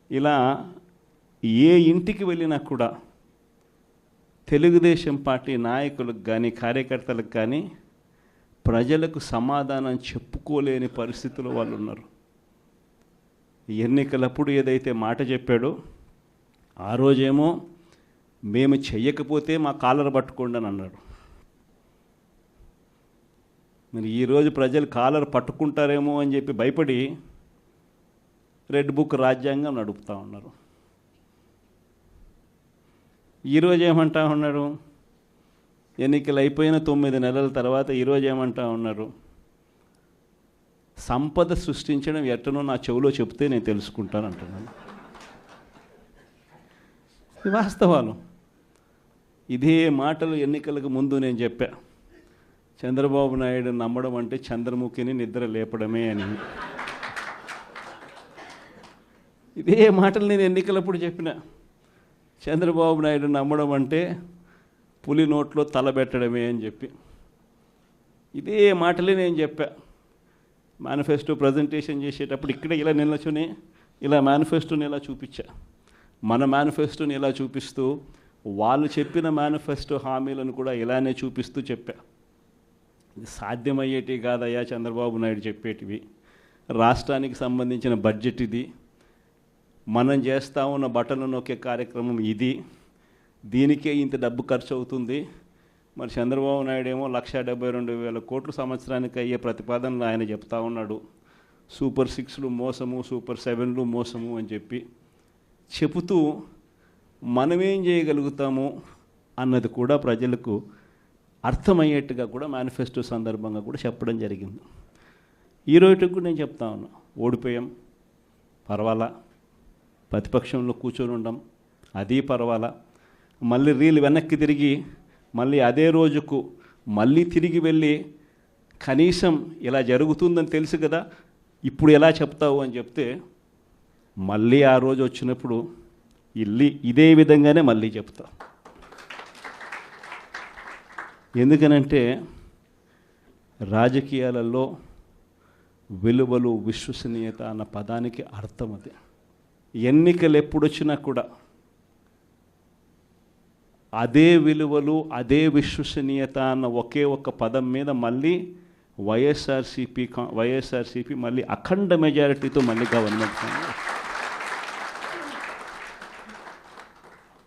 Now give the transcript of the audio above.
ఇలా ఏ ఇంటికి వెళ్ళినా కూడా తెలుగుదేశం పార్టీ నాయకులకు కానీ కార్యకర్తలకు కానీ ప్రజలకు సమాధానం చెప్పుకోలేని పరిస్థితుల్లో వాళ్ళు ఉన్నారు. ఎన్నికలప్పుడు ఏదైతే మాట చెప్పాడో ఆ రోజేమో మేము చెయ్యకపోతే మా కాలర్ పట్టుకోండి అని అన్నాడు. మరి ఈరోజు ప్రజలు కాలర్ పట్టుకుంటారేమో అని చెప్పి భయపడి రెడ్ బుక్ రాజ్యాంగం నడుపుతూ ఉన్నారు. ఈరోజు ఏమంటా ఉన్నారు? ఎన్నికలు అయిపోయిన 9 నెలల తర్వాత ఈరోజు ఏమంటా ఉన్నారు? సంపద సృష్టించడం ఎట్టనో నా చెవిలో చెప్తే నేను తెలుసుకుంటాను అంటున్నాను. వాస్తవాలు. ఇదే మాటలు ఎన్నికలకు ముందు నేను చెప్పా. చంద్రబాబు నాయుడు నమ్మడం అంటే చంద్రముఖిని నిద్ర లేపడమే అని. ఇదే మాటలు నేను ఎన్నికలప్పుడు చెప్పిన. చంద్రబాబు నాయుడు నమ్మడం అంటే పులి నోట్లో తలబెట్టడమే అని చెప్పి ఇదే మాటలే నేను చెప్పా. మేనిఫెస్టో ప్రజెంటేషన్ చేసేటప్పుడు ఇక్కడ ఇలా నిల్చుని ఇలా మేనిఫెస్టోని ఇలా చూపించా. మన మేనిఫెస్టోని ఇలా చూపిస్తూ వాళ్ళు చెప్పిన మేనిఫెస్టో హామీలను కూడా ఇలానే చూపిస్తూ చెప్పా. ఇది సాధ్యమయ్యేటివి కాదయ్యా చంద్రబాబు నాయుడు చెప్పేటివి. రాష్ట్రానికి సంబంధించిన బడ్జెట్ ఇది, మనం చేస్తూ ఉన్న బటన్లు నొక్కే కార్యక్రమం ఇది, దీనికే ఇంత డబ్బు ఖర్చు అవుతుంది. మరి చంద్రబాబు నాయుడు ఏమో 1,72,000 కోట్లు సంవత్సరానికి అయ్యే ప్రతిపాదనలు ఆయన చెప్తా ఉన్నాడు. సూపర్ 6లు మోసము, సూపర్ 7లు మోసము అని చెప్పి చెబుతూ మనమేం చేయగలుగుతాము అన్నది కూడా ప్రజలకు అర్థమయ్యేట్టుగా కూడా మేనిఫెస్టో సందర్భంగా కూడా చెప్పడం జరిగింది. ఈ రోజుకి కూడా నేను చెప్తా ఉన్నా, ఓడిపోయాం పర్వాలా, ప్రతిపక్షంలో కూర్చొని ఉండం అది పర్వాలా, మళ్ళీ రీలు వెనక్కి తిరిగి మళ్ళీ అదే రోజుకు మళ్ళీ తిరిగి వెళ్ళి కనీసం ఇలా జరుగుతుందని తెలుసు కదా ఇప్పుడు ఎలా చెప్తావు అని చెప్తే మళ్ళీ ఆ రోజు వచ్చినప్పుడు ఇదే విధంగానే మళ్ళీ చెప్తా. ఎందుకనంటే రాజకీయాలలో విలువలు, విశ్వసనీయత అన్న పదానికి అర్థం అది. ఎన్నికలు ఎప్పుడొచ్చినా కూడా అదే విలువలు, అదే విశ్వసనీయత అన్న ఒకే ఒక్క పదం మీద మళ్ళీ వైఎస్ఆర్సీపీ మళ్ళీ అఖండ మెజారిటీతో మళ్ళీ గవర్నమెంట్